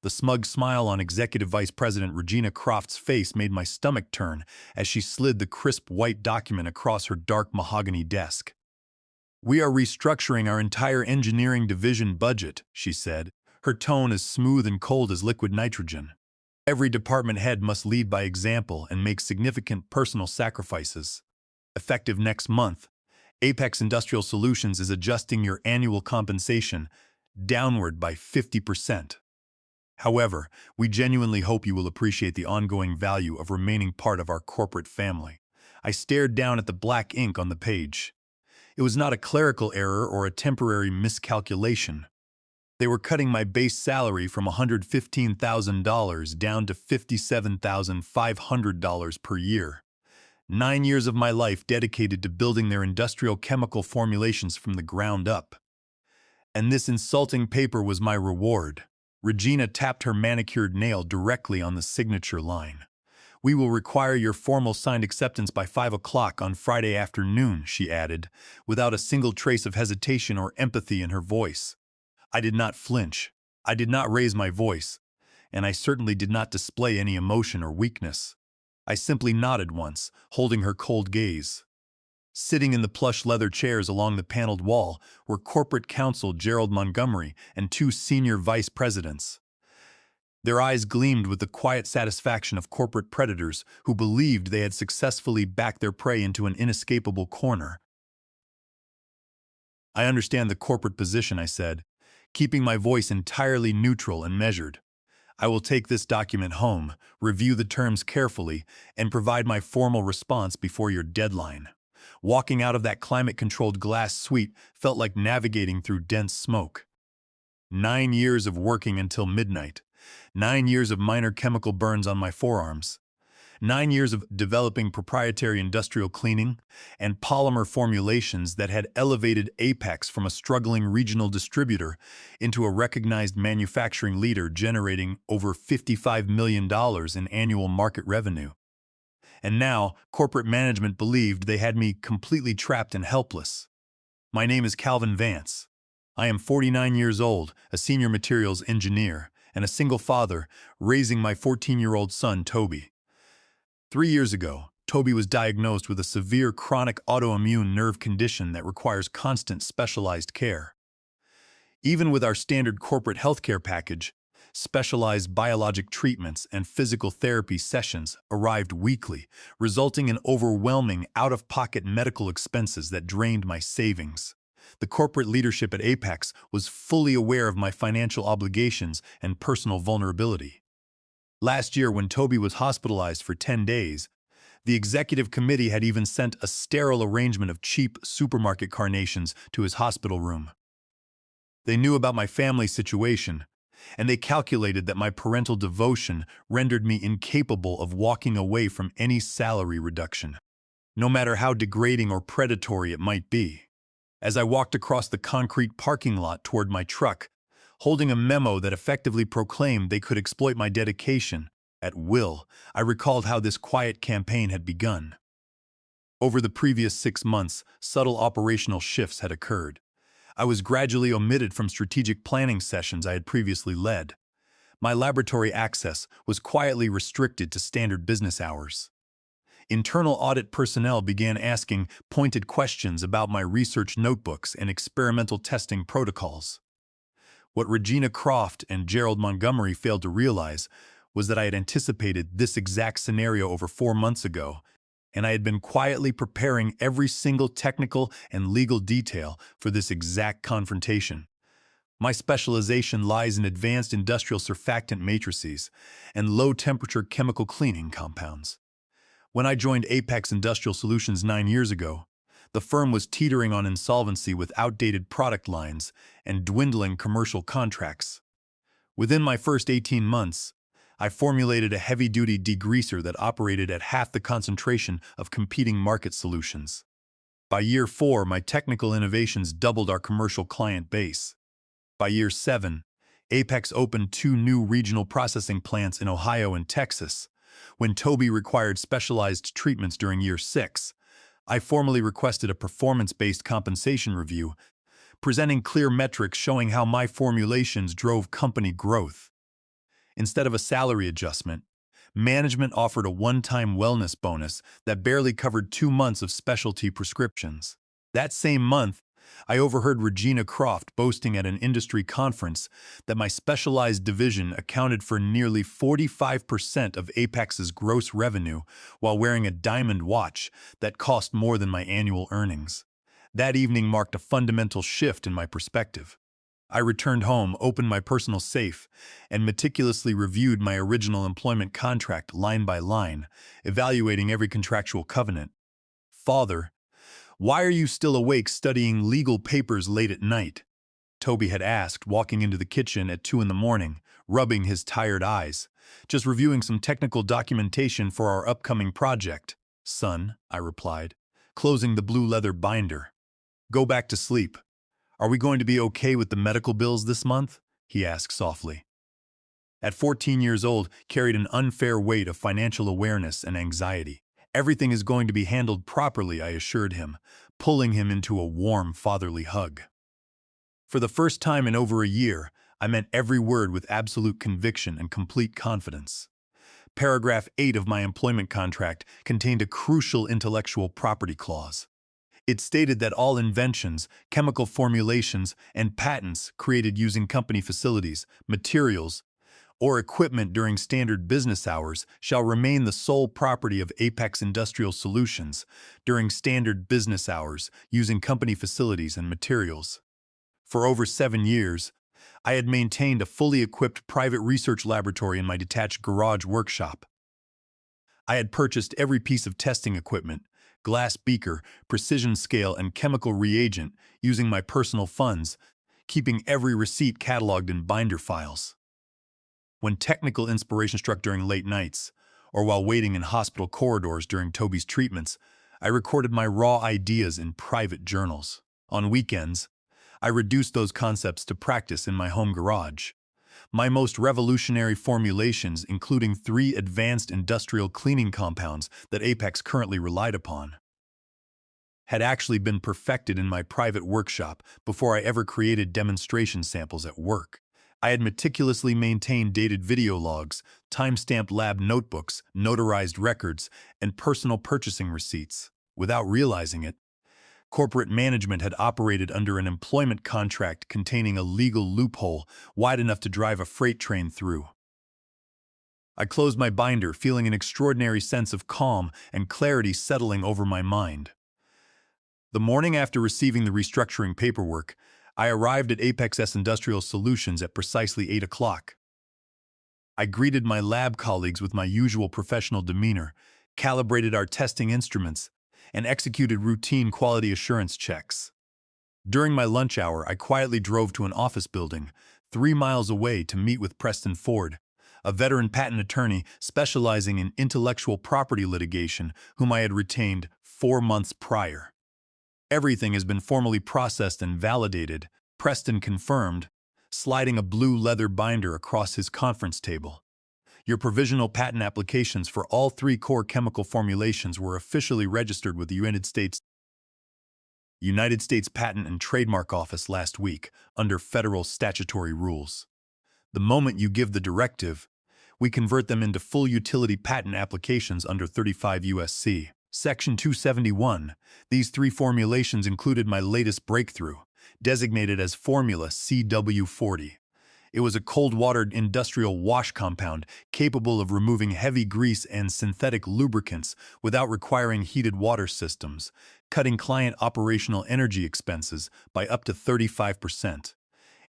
The smug smile on Executive Vice President Regina Croft's face made my stomach turn as she slid the crisp white document across her dark mahogany desk. "We are restructuring our entire engineering division budget," she said, her tone as smooth and cold as liquid nitrogen. "Every department head must lead by example and make significant personal sacrifices. Effective next month, Apex Industrial Solutions is adjusting your annual compensation downward by 50%. However, we genuinely hope you will appreciate the ongoing value of remaining part of our corporate family." I stared down at the black ink on the page. It was not a clerical error or a temporary miscalculation. They were cutting my base salary from $115,000 down to $57,500 per year. 9 years of my life dedicated to building their industrial chemical formulations from the ground up. And this insulting paper was my reward. Regina tapped her manicured nail directly on the signature line. "We will require your formal signed acceptance by 5 o'clock on Friday afternoon," she added, without a single trace of hesitation or empathy in her voice. I did not flinch. I did not raise my voice, and I certainly did not display any emotion or weakness. I simply nodded once, holding her cold gaze. Sitting in the plush leather chairs along the paneled wall were corporate counsel Gerald Montgomery and 2 senior vice presidents. Their eyes gleamed with the quiet satisfaction of corporate predators who believed they had successfully backed their prey into an inescapable corner. "I understand the corporate position," I said, keeping my voice entirely neutral and measured. "I will take this document home, review the terms carefully, and provide my formal response before your deadline." Walking out of that climate-controlled glass suite felt like navigating through dense smoke. 9 years of working until midnight. 9 years of minor chemical burns on my forearms. 9 years of developing proprietary industrial cleaning and polymer formulations that had elevated Apex from a struggling regional distributor into a recognized manufacturing leader generating over $55 million in annual market revenue. And now, corporate management believed they had me completely trapped and helpless. My name is Calvin Vance. I am 49 years old, a senior materials engineer, and a single father, raising my 14-year-old son, Toby. 3 years ago, Toby was diagnosed with a severe chronic autoimmune nerve condition that requires constant specialized care. Even with our standard corporate healthcare package, specialized biologic treatments and physical therapy sessions arrived weekly, resulting in overwhelming out-of-pocket medical expenses that drained my savings. The corporate leadership at Apex was fully aware of my financial obligations and personal vulnerability. Last year, when Toby was hospitalized for 10 days, the executive committee had even sent a sterile arrangement of cheap supermarket carnations to his hospital room. They knew about my family situation, and they calculated that my parental devotion rendered me incapable of walking away from any salary reduction, no matter how degrading or predatory it might be. As I walked across the concrete parking lot toward my truck, holding a memo that effectively proclaimed they could exploit my dedication at will, I recalled how this quiet campaign had begun. Over the previous 6 months, subtle operational shifts had occurred. I was gradually omitted from strategic planning sessions I had previously led. My laboratory access was quietly restricted to standard business hours. Internal audit personnel began asking pointed questions about my research notebooks and experimental testing protocols. What Regina Croft and Gerald Montgomery failed to realize was that I had anticipated this exact scenario over 4 months ago, and I had been quietly preparing every single technical and legal detail for this exact confrontation. My specialization lies in advanced industrial surfactant matrices and low-temperature chemical cleaning compounds. When I joined Apex Industrial Solutions 9 years ago, the firm was teetering on insolvency with outdated product lines and dwindling commercial contracts. Within my first 18 months, I formulated a heavy-duty degreaser that operated at half the concentration of competing market solutions. By year 4, my technical innovations doubled our commercial client base. By year 7, Apex opened 2 new regional processing plants in Ohio and Texas. When Toby required specialized treatments during year 6, I formally requested a performance-based compensation review, presenting clear metrics showing how my formulations drove company growth. Instead of a salary adjustment, management offered a one-time wellness bonus that barely covered 2 months of specialty prescriptions. That same month, I overheard Regina Croft boasting at an industry conference that my specialized division accounted for nearly 45% of Apex's gross revenue while wearing a diamond watch that cost more than my annual earnings. That evening marked a fundamental shift in my perspective. I returned home, opened my personal safe, and meticulously reviewed my original employment contract line by line, evaluating every contractual covenant. "Father, why are you still awake studying legal papers late at night?" Toby had asked, walking into the kitchen at 2 in the morning, rubbing his tired eyes. "Just reviewing some technical documentation for our upcoming project, son," I replied, closing the blue leather binder. "Go back to sleep. Are we going to be okay with the medical bills this month?" he asked softly. At 14 years old, carried an unfair weight of financial awareness and anxiety. "Everything is going to be handled properly," I assured him, pulling him into a warm, fatherly hug. For the first time in over a year, I meant every word with absolute conviction and complete confidence. Paragraph 8 of my employment contract contained a crucial intellectual property clause. It stated that all inventions, chemical formulations, and patents created using company facilities, materials, or equipment during standard business hours shall remain the sole property of Apex Industrial Solutions during standard business hours using company facilities and materials. For over 7 years, I had maintained a fully equipped private research laboratory in my detached garage workshop. I had purchased every piece of testing equipment, glass beaker, precision scale, and chemical reagent using my personal funds, keeping every receipt cataloged in binder files. When technical inspiration struck during late nights, or while waiting in hospital corridors during Toby's treatments, I recorded my raw ideas in private journals. On weekends, I reduced those concepts to practice in my home garage. My most revolutionary formulations, including 3 advanced industrial cleaning compounds that Apex currently relied upon, had actually been perfected in my private workshop before I ever created demonstration samples at work. I had meticulously maintained dated video logs, time-stamped lab notebooks, notarized records, and personal purchasing receipts. Without realizing it, corporate management had operated under an employment contract containing a legal loophole wide enough to drive a freight train through. I closed my binder, feeling an extraordinary sense of calm and clarity settling over my mind. The morning after receiving the restructuring paperwork, I arrived at Apex Industrial Solutions at precisely 8 o'clock. I greeted my lab colleagues with my usual professional demeanor, calibrated our testing instruments, and executed routine quality assurance checks. During my lunch hour, I quietly drove to an office building 3 miles away to meet with Preston Ford, a veteran patent attorney specializing in intellectual property litigation whom I had retained 4 months prior. "Everything has been formally processed and validated," Preston confirmed, sliding a blue leather binder across his conference table. "Your provisional patent applications for all 3 core chemical formulations were officially registered with the United States Patent and Trademark Office last week under federal statutory rules. The moment you give the directive, we convert them into full utility patent applications under 35 U.S.C. Section 271. These 3 formulations included my latest breakthrough, designated as Formula CW40. It was a cold-watered industrial wash compound capable of removing heavy grease and synthetic lubricants without requiring heated water systems, cutting client operational energy expenses by up to 35%.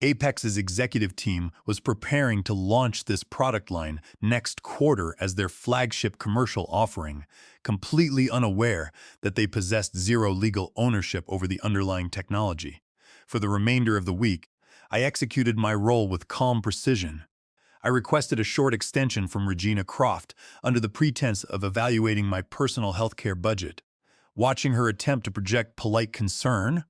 Apex's executive team was preparing to launch this product line next quarter as their flagship commercial offering, completely unaware that they possessed zero legal ownership over the underlying technology. For the remainder of the week, I executed my role with calm precision. I requested a short extension from Regina Croft under the pretense of evaluating my personal healthcare budget. Watching her attempt to project polite concern,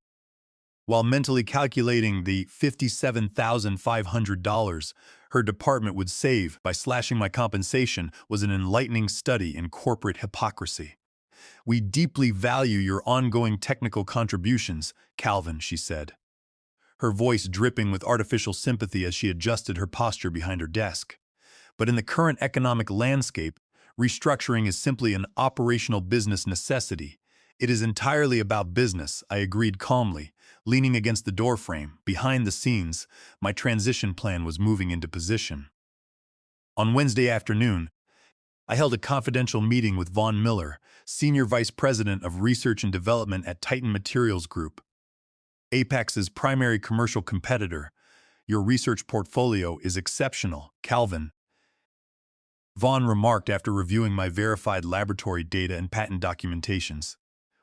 while mentally calculating the $57,500 her department would save by slashing my compensation, was an enlightening study in corporate hypocrisy. "We deeply value your ongoing technical contributions, Calvin," she said, her voice dripping with artificial sympathy as she adjusted her posture behind her desk. But in the current economic landscape, restructuring is simply an operational business necessity. It is entirely about business, I agreed calmly, leaning against the doorframe. Behind the scenes, my transition plan was moving into position. On Wednesday afternoon, I held a confidential meeting with Vaughn Miller, Senior Vice President of Research and Development at Titan Materials Group, Apex's primary commercial competitor. Your research portfolio is exceptional, Calvin, Vaughn remarked after reviewing my verified laboratory data and patent documentations.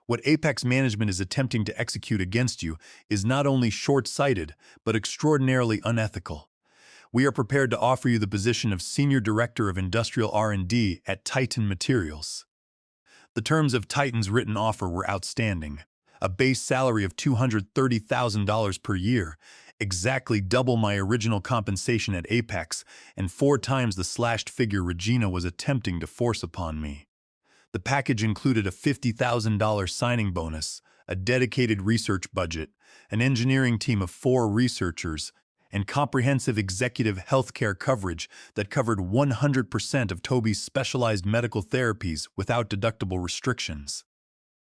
What Apex management is attempting to execute against you is not only short-sighted, but extraordinarily unethical. We are prepared to offer you the position of Senior Director of Industrial R&D at Titan Materials. The terms of Titan's written offer were outstanding. A base salary of $230,000 per year, exactly double my original compensation at Apex, and 4 times the slashed figure Regina was attempting to force upon me. The package included a $50,000 signing bonus, a dedicated research budget, an engineering team of 4 researchers, and comprehensive executive healthcare coverage that covered 100% of Toby's specialized medical therapies without deductible restrictions.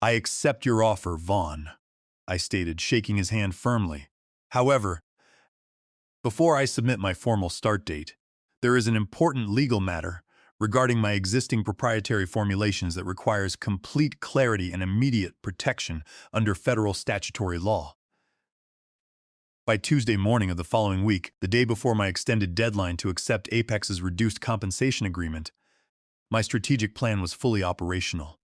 I accept your offer, Vaughn, I stated, shaking his hand firmly. However, before I submit my formal start date, there is an important legal matter regarding my existing proprietary formulations that requires complete clarity and immediate protection under federal statutory law. By Tuesday morning of the following week, the day before my extended deadline to accept Apex's reduced compensation agreement, my strategic plan was fully operational.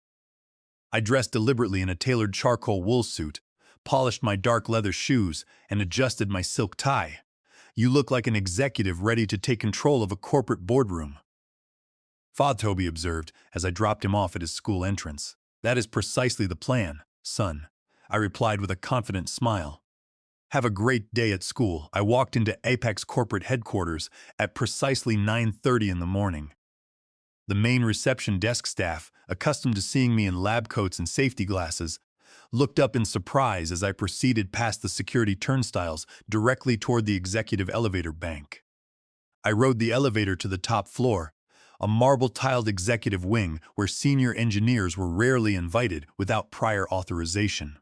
I dressed deliberately in a tailored charcoal wool suit, polished my dark leather shoes, and adjusted my silk tie. You look like an executive ready to take control of a corporate boardroom, Toby observed as I dropped him off at his school entrance. That is precisely the plan, son, I replied with a confident smile. Have a great day at school. I walked into Apex corporate headquarters at precisely 9:30 in the morning. The main reception desk staff, accustomed to seeing me in lab coats and safety glasses, looked up in surprise as I proceeded past the security turnstiles directly toward the executive elevator bank. I rode the elevator to the top floor, a marble-tiled executive wing where senior engineers were rarely invited without prior authorization.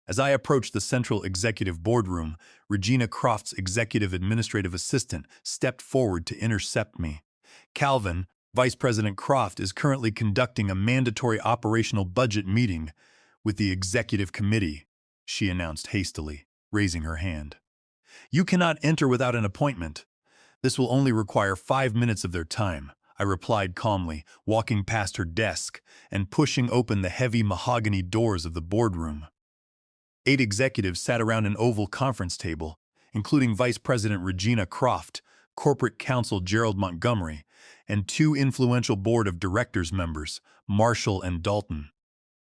As I approached the central executive boardroom, Regina Croft's executive administrative assistant stepped forward to intercept me. Calvin, Vice President Croft, is currently conducting a mandatory operational budget meeting with the executive committee, she announced hastily, raising her hand. You cannot enter without an appointment. This will only require 5 minutes of their time, I replied calmly, walking past her desk and pushing open the heavy mahogany doors of the boardroom. 8 executives sat around an oval conference table, including Vice President Regina Croft, Corporate Counsel Gerald Montgomery, and 2 influential board of directors members, Marshall and Dalton.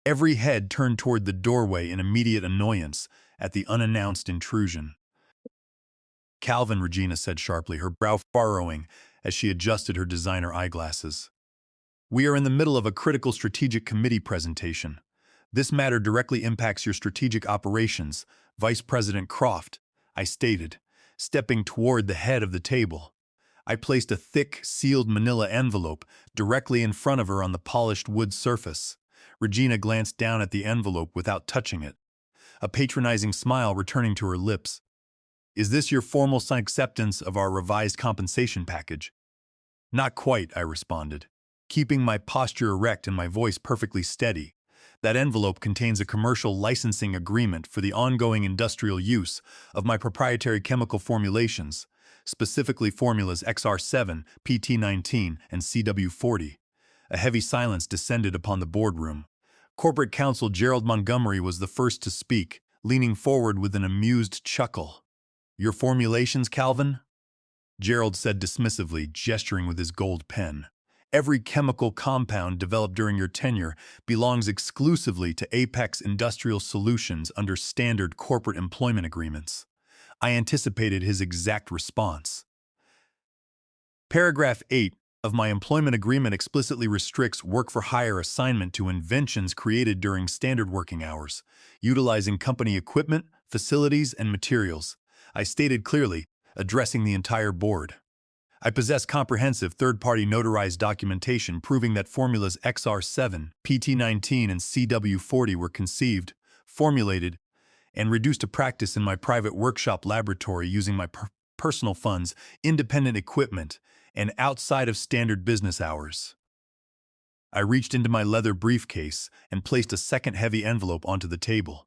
Every head turned toward the doorway in immediate annoyance at the unannounced intrusion. Calvin, Regina said sharply, her brow furrowing as she adjusted her designer eyeglasses. We are in the middle of a critical strategic committee presentation. This matter directly impacts your strategic operations, Vice President Croft, I stated, stepping toward the head of the table. I placed a thick, sealed manila envelope directly in front of her on the polished wood surface. Regina glanced down at the envelope without touching it, a patronizing smile returning to her lips. Is this your formal acceptance of our revised compensation package? Not quite, I responded, keeping my posture erect and my voice perfectly steady. That envelope contains a commercial licensing agreement for the ongoing industrial use of my proprietary chemical formulations, specifically formulas XR7, PT19, and CW40. A heavy silence descended upon the boardroom. Corporate Counsel Gerald Montgomery was the first to speak, leaning forward with an amused chuckle. Your formulations, Calvin? Gerald said dismissively, gesturing with his gold pen. Every chemical compound developed during your tenure belongs exclusively to Apex Industrial Solutions under standard corporate employment agreements. I anticipated his exact response. Paragraph 8 of my employment agreement explicitly restricts work-for-hire assignment to inventions created during standard working hours, utilizing company equipment, facilities, and materials. I stated clearly, addressing the entire board. I possess comprehensive third-party notarized documentation proving that formulas XR7, PT19, and CW40 were conceived, formulated, and reduced to practice in my private workshop laboratory using my personal funds, independent equipment, and outside of standard business hours. I reached into my leather briefcase and placed a second heavy envelope onto the table.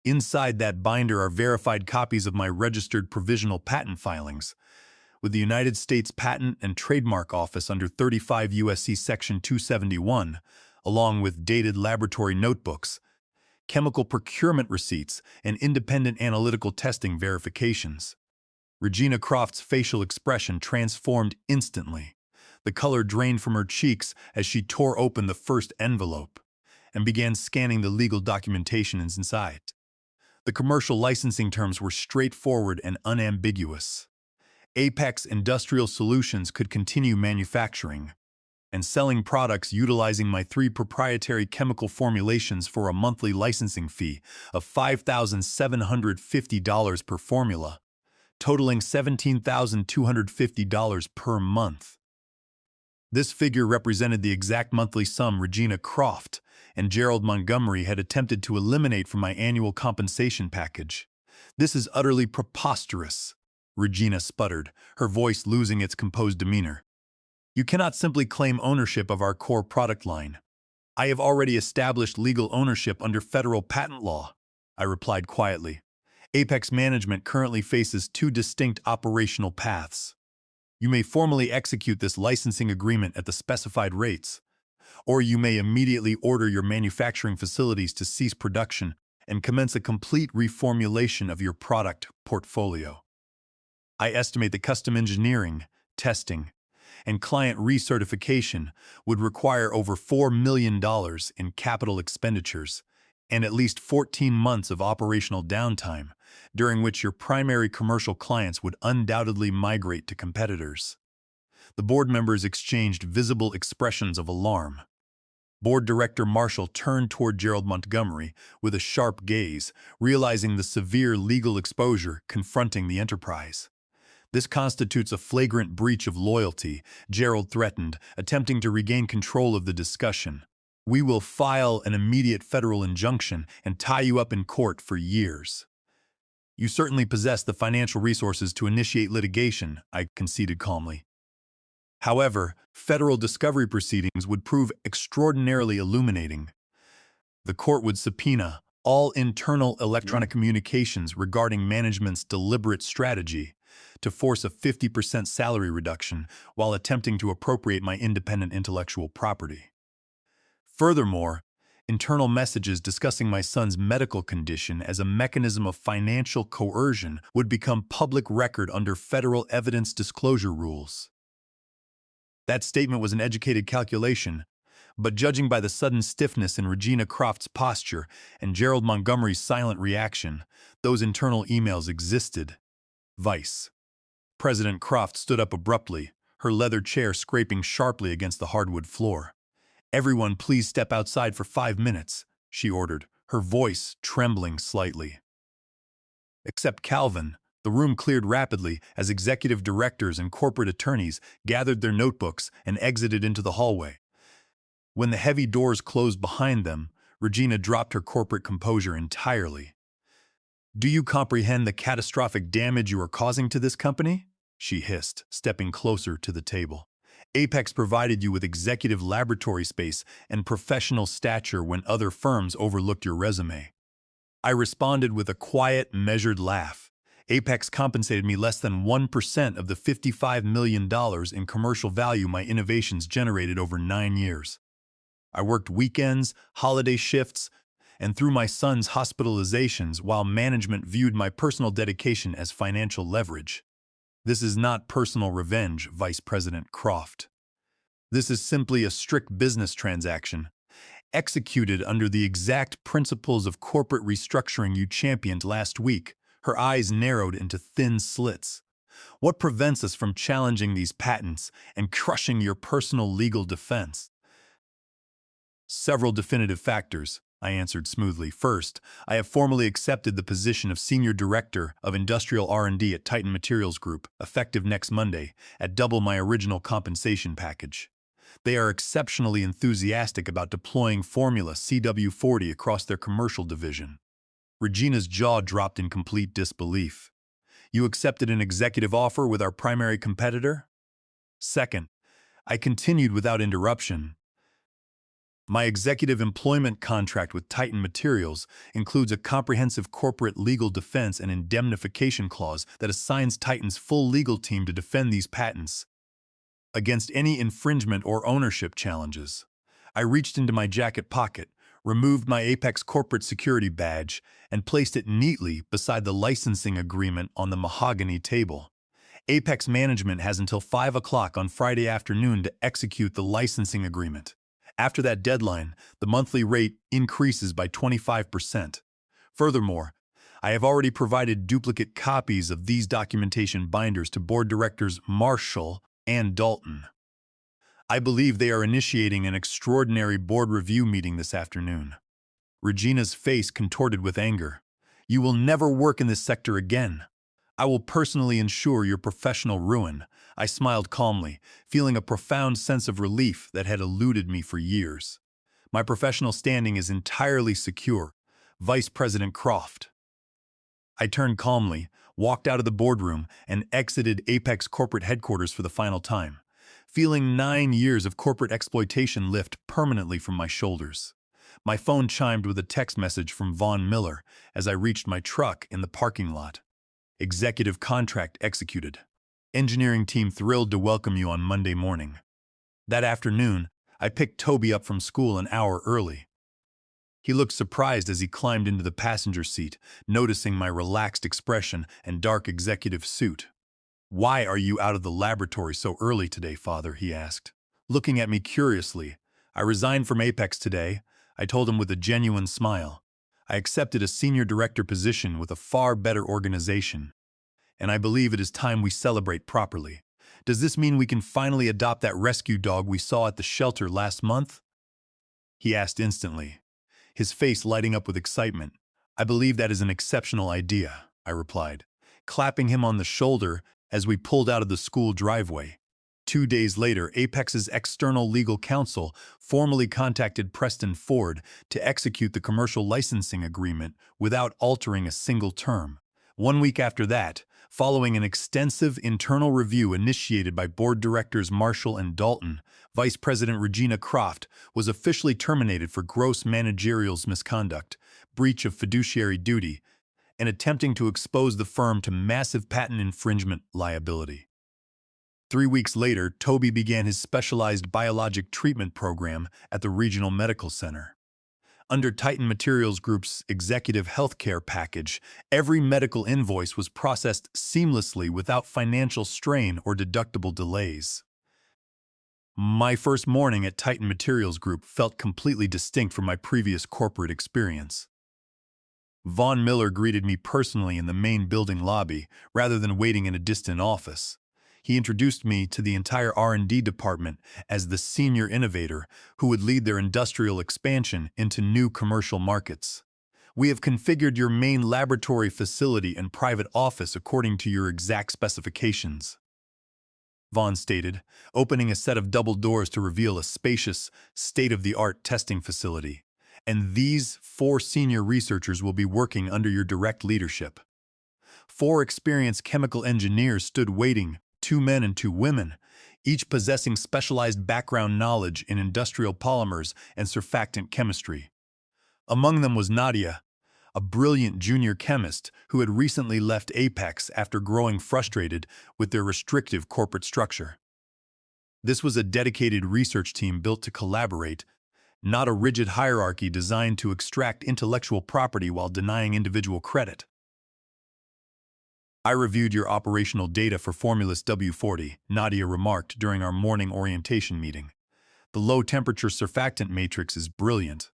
Inside that binder are verified copies of my registered provisional patent filings with the United States Patent and Trademark Office under 35 U.S.C. Section 271, along with dated laboratory notebooks, chemical procurement receipts, and independent analytical testing verifications. Regina Croft's facial expression transformed instantly. The color drained from her cheeks as she tore open the first envelope and began scanning the legal documentation inside. The commercial licensing terms were straightforward and unambiguous. Apex Industrial Solutions could continue manufacturing and selling products utilizing my 3 proprietary chemical formulations for a monthly licensing fee of $5,750 per formula, totaling $17,250 per month. This figure represented the exact monthly sum Regina Croft and Gerald Montgomery had attempted to eliminate from my annual compensation package. "This is utterly preposterous," Regina sputtered, her voice losing its composed demeanor. "You cannot simply claim ownership of our core product line." "I have already established legal ownership under federal patent law," I replied quietly. "Apex Management currently faces 2 distinct operational paths. You may formally execute this licensing agreement at the specified rates, or you may immediately order your manufacturing facilities to cease production and commence a complete reformulation of your product portfolio. I estimate that custom engineering, testing, and client recertification would require over $4 million in capital expenditures and at least 14 months of operational downtime, during which your primary commercial clients would undoubtedly migrate to competitors." The board members exchanged visible expressions of alarm. Board Director Marshall turned toward Gerald Montgomery with a sharp gaze, realizing the severe legal exposure confronting the enterprise. "This constitutes a flagrant breach of loyalty," Gerald threatened, attempting to regain control of the discussion. "We will file an immediate federal injunction and tie you up in court for years." "You certainly possess the financial resources to initiate litigation," I conceded calmly. "However, federal discovery proceedings would prove extraordinarily illuminating. The court would subpoena all internal electronic communications regarding management's deliberate strategy to force a 50% salary reduction while attempting to appropriate my independent intellectual property. Furthermore, internal messages discussing my son's medical condition as a mechanism of financial coercion would become public record under federal evidence disclosure rules." That statement was an educated calculation, but judging by the sudden stiffness in Regina Croft's posture and Gerald Montgomery's silent reaction, those internal emails existed. Vice President Croft stood up abruptly, her leather chair scraping sharply against the hardwood floor. "Everyone please step outside for 5 minutes," she ordered, her voice trembling slightly. Except Calvin, the room cleared rapidly as executive directors and corporate attorneys gathered their notebooks and exited into the hallway. When the heavy doors closed behind them, Regina dropped her corporate composure entirely. "Do you comprehend the catastrophic damage you are causing to this company?" she hissed, stepping closer to the table. "Apex provided you with executive laboratory space and professional stature when other firms overlooked your resume." I responded with a quiet, measured laugh. "Apex compensated me less than 1% of the $55 million in commercial value my innovations generated over 9 years. I worked weekends, holiday shifts, and through my son's hospitalizations while management viewed my personal dedication as financial leverage. This is not personal revenge, Vice President Croft. This is simply a strict business transaction, executed under the exact principles of corporate restructuring you championed last week." Her eyes narrowed into thin slits. "What prevents us from challenging these patents and crushing your personal legal defense?" "Several definitive factors," I answered smoothly. First, I have formally accepted the position of Senior Director of Industrial R&D at Titan Materials Group, effective next Monday, at double my original compensation package. They are exceptionally enthusiastic about deploying Formula CW40 across their commercial division. Regina's jaw dropped in complete disbelief. You accepted an executive offer with our primary competitor? Second, I continued without interruption. My executive employment contract with Titan Materials includes a comprehensive corporate legal defense and indemnification clause that assigns Titan's full legal team to defend these patents against any infringement or ownership challenges. I reached into my jacket pocket, removed my Apex corporate security badge, and placed it neatly beside the licensing agreement on the mahogany table. Apex management has until 5 o'clock on Friday afternoon to execute the licensing agreement. After that deadline, the monthly rate increases by 25%. Furthermore, I have already provided duplicate copies of these documentation binders to board directors Marshall and Dalton. I believe they are initiating an extraordinary board review meeting this afternoon. Regina's face contorted with anger. You will never work in this sector again. I will personally ensure your professional ruin. I smiled calmly, feeling a profound sense of relief that had eluded me for years. My professional standing is entirely secure. Vice President Croft. I turned calmly, walked out of the boardroom, and exited Apex corporate headquarters for the final time, feeling 9 years of corporate exploitation lift permanently from my shoulders. My phone chimed with a text message from Von Miller as I reached my truck in the parking lot. Executive contract executed. Engineering team thrilled to welcome you on Monday morning. That afternoon, I picked Toby up from school an hour early. He looked surprised as he climbed into the passenger seat, noticing my relaxed expression and dark executive suit. Why are you out of the laboratory so early today, Father? He asked. Looking at me curiously, I resigned from Apex today, I told him with a genuine smile. I accepted a senior director position with a far better organization, and I believe it is time we celebrate properly. Does this mean we can finally adopt that rescue dog we saw at the shelter last month? He asked instantly, his face lighting up with excitement. I believe that is an exceptional idea, I replied, clapping him on the shoulder as we pulled out of the school driveway. 2 days later, Apex's external legal counsel formally contacted Preston Ford to execute the commercial licensing agreement without altering a single term. 1 week after that, following an extensive internal review initiated by board directors Marshall and Dalton, Vice President Regina Croft was officially terminated for gross managerial misconduct, breach of fiduciary duty, and attempting to expose the firm to massive patent infringement liability. 3 weeks later, Toby began his specialized biologic treatment program at the Regional Medical Center. Under Titan Materials Group's executive healthcare package, every medical invoice was processed seamlessly without financial strain or deductible delays. My first morning at Titan Materials Group felt completely distinct from my previous corporate experience. Von Miller greeted me personally in the main building lobby rather than waiting in a distant office. He introduced me to the entire R&D department as the senior innovator who would lead their industrial expansion into new commercial markets. We have configured your main laboratory facility and private office according to your exact specifications, Von stated, opening a set of double doors to reveal a spacious, state-of-the-art testing facility. And these 4 senior researchers will be working under your direct leadership. 4 experienced chemical engineers stood waiting, 2 men and 2 women, each possessing specialized background knowledge in industrial polymers and surfactant chemistry. Among them was Nadia, a brilliant junior chemist who had recently left Apex after growing frustrated with their restrictive corporate structure. This was a dedicated research team built to collaborate, not a rigid hierarchy designed to extract intellectual property while denying individual credit. I reviewed your operational data for Formulus W40, Nadia remarked during our morning orientation meeting. The low-temperature surfactant matrix is brilliant.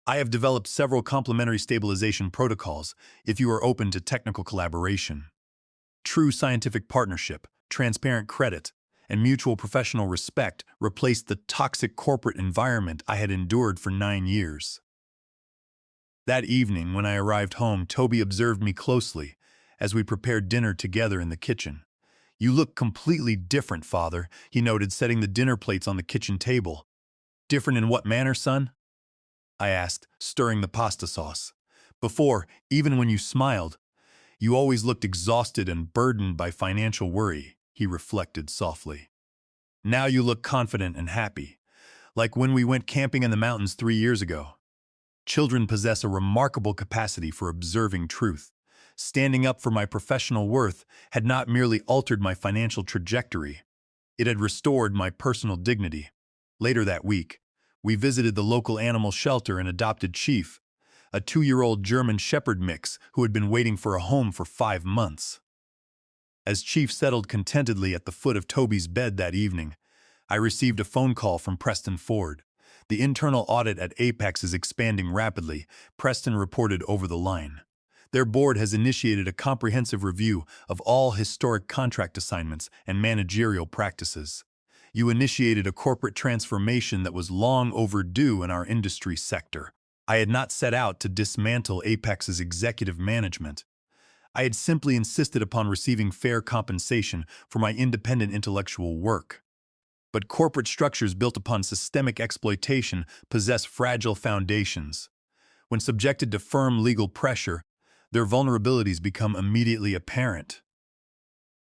I have developed several complementary stabilization protocols if you are open to technical collaboration. True scientific partnership, transparent credit, and mutual professional respect replaced the toxic corporate environment I had endured for 9 years. That evening, when I arrived home, Toby observed me closely as we prepared dinner together in the kitchen. "You look completely different, Father," he noted, setting the dinner plates on the kitchen table. "Different in what manner, son?" I asked, stirring the pasta sauce. "Before, even when you smiled, you always looked exhausted and burdened by financial worry," he reflected softly. "Now you look confident and happy, like when we went camping in the mountains 3 years ago." Children possess a remarkable capacity for observing truth. Standing up for my professional worth had not merely altered my financial trajectory, it had restored my personal dignity. Later that week, we visited the local animal shelter and adopted Chief, a 2-year-old German Shepherd mix who had been waiting for a home for 5 months. As Chief settled contentedly at the foot of Toby's bed that evening, I received a phone call from Preston Ford. "The internal audit at Apex is expanding rapidly," Preston reported over the line. "Their board has initiated a comprehensive review of all historic contract assignments and managerial practices. You initiated a corporate transformation that was long overdue in our industry sector." I had not set out to dismantle Apex's executive management. I had simply insisted upon receiving fair compensation for my independent intellectual work. But corporate structures built upon systemic exploitation possess fragile foundations. When subjected to firm legal pressure, their vulnerabilities become immediately apparent.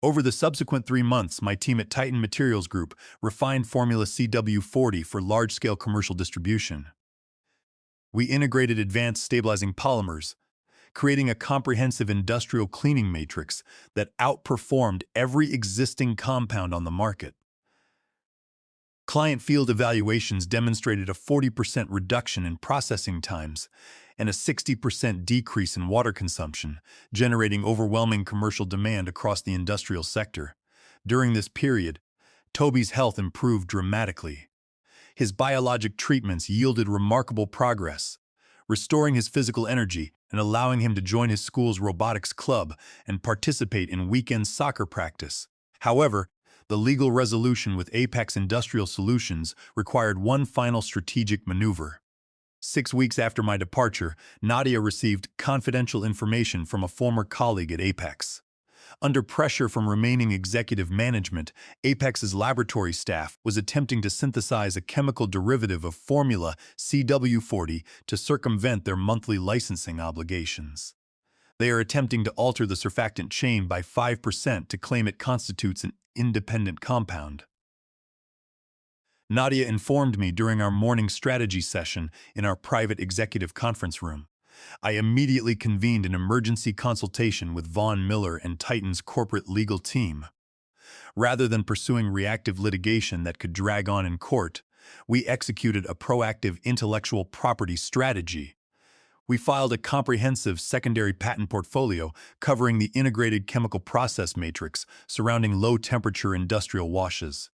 Over the subsequent 3 months, my team at Titan Materials Group refined Formula CW40 for large-scale commercial distribution. We integrated advanced stabilizing polymers, creating a comprehensive industrial cleaning matrix that outperformed every existing compound on the market. Client field evaluations demonstrated a 40% reduction in processing times and a 60% decrease in water consumption, generating overwhelming commercial demand across the industrial sector. During this period, Toby's health improved dramatically. His biologic treatments yielded remarkable progress, restoring his physical energy and allowing him to join his school's robotics club and participate in weekend soccer practice. However, the legal resolution with Apex Industrial Solutions required one final strategic maneuver. 6 weeks after my departure, Nadia received confidential information from a former colleague at Apex. Under pressure from remaining executive management, Apex's laboratory staff was attempting to synthesize a chemical derivative of Formula CW40 to circumvent their monthly licensing obligations. They are attempting to alter the surfactant chain by 5% to claim it constitutes an independent compound. Nadia informed me during our morning strategy session in our private executive conference room. I immediately convened an emergency consultation with Von Miller and Titan's corporate legal team. Rather than pursuing reactive litigation that could drag on in court, we executed a proactive intellectual property strategy. We filed a comprehensive secondary patent portfolio covering the integrated chemical process matrix surrounding low-temperature industrial washes.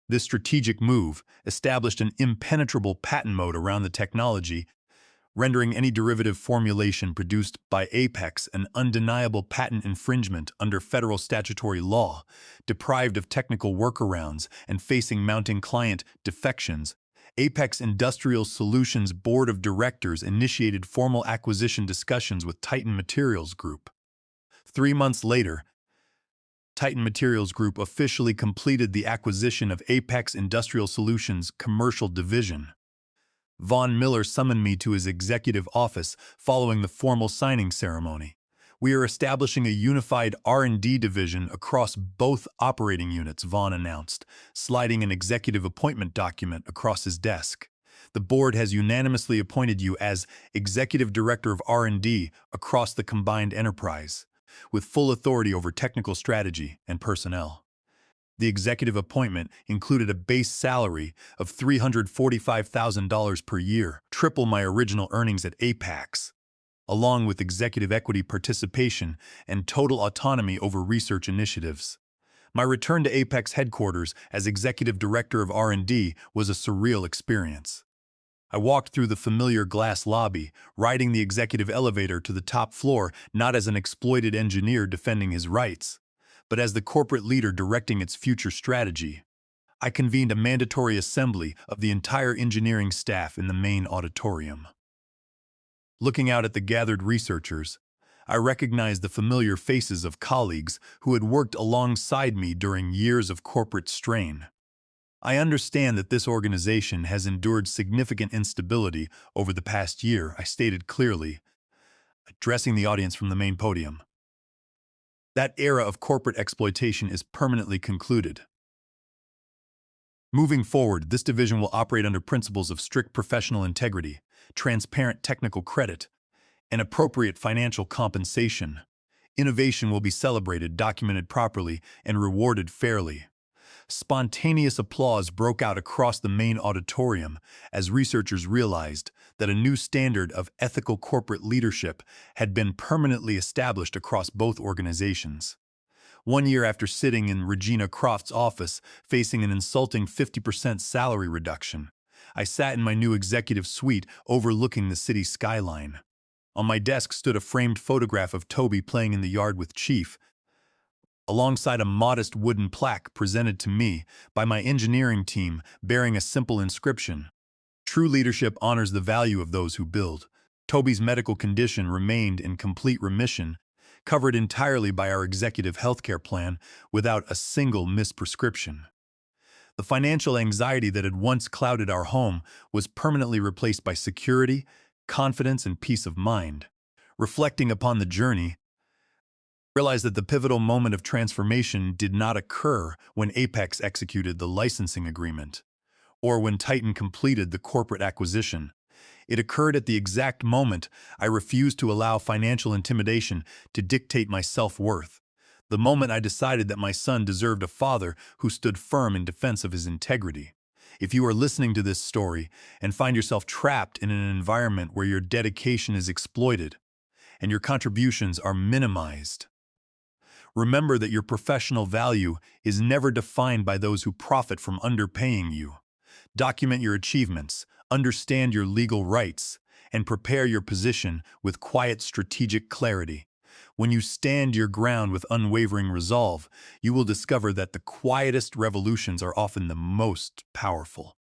This strategic move established an impenetrable patent moat around the technology, rendering any derivative formulation produced by Apex an undeniable patent infringement under federal statutory law. Deprived of technical workarounds and facing mounting client defections, Apex Industrial Solutions Board of Directors initiated formal acquisition discussions with Titan Materials Group. 3 months later, Titan Materials Group officially completed the acquisition of Apex Industrial Solutions Commercial Division. Von Miller summoned me to his executive office following the formal signing ceremony. "We are establishing a unified R&D division across both operating units," Von announced, sliding an executive appointment document across his desk. "The board has unanimously appointed you as Executive Director of R&D across the combined enterprise, with full authority over technical strategy and personnel." The executive appointment included a base salary of $345,000 per year, triple my original earnings at Apex, along with executive equity participation and total autonomy over research initiatives. My return to Apex headquarters as Executive Director of R&D was a surreal experience. I walked through the familiar glass lobby, riding the executive elevator to the top floor not as an exploited engineer defending his rights, but as the corporate leader directing its future strategy. I convened a mandatory assembly of the entire engineering staff in the main auditorium. Looking out at the gathered researchers, I recognized the familiar faces of colleagues who had worked alongside me during years of corporate strain. I understand that this organization has endured significant instability over the past year, I stated clearly, addressing the audience from the main podium. That era of corporate exploitation is permanently concluded. Moving forward, this division will operate under principles of strict professional integrity, transparent technical credit, and appropriate financial compensation. Innovation will be celebrated, documented properly, and rewarded fairly. Spontaneous applause broke out across the main auditorium as researchers realized that a new standard of ethical corporate leadership had been permanently established across both organizations. 1 year after sitting in Regina Croft's office facing an insulting 50% salary reduction, I sat in my new executive suite overlooking the city skyline. On my desk stood a framed photograph of Toby playing in the yard with Chief, alongside a modest wooden plaque presented to me by my engineering team bearing a simple inscription. True leadership honors the value of those who build. Toby's medical condition remained in complete remission, covered entirely by our executive healthcare plan without a single misprescription. The financial anxiety that had once clouded our home was permanently replaced by security, confidence, and peace of mind. Reflecting upon the journey, I realized that the pivotal moment of transformation did not occur when Apex executed the licensing agreement, or when Titan completed the corporate acquisition. It occurred at the exact moment I refused to allow financial intimidation to dictate my self-worth. The moment I decided that my son deserved a father who stood firm in defense of his integrity. If you are listening to this story and find yourself trapped in an environment where your dedication is exploited and your contributions are minimized, remember that your professional value is never defined by those who profit from underpaying you. Document your achievements, understand your legal rights, and prepare your position with quiet strategic clarity. When you stand your ground with unwavering resolve, you will discover that the quietest revolutions are often the most powerful.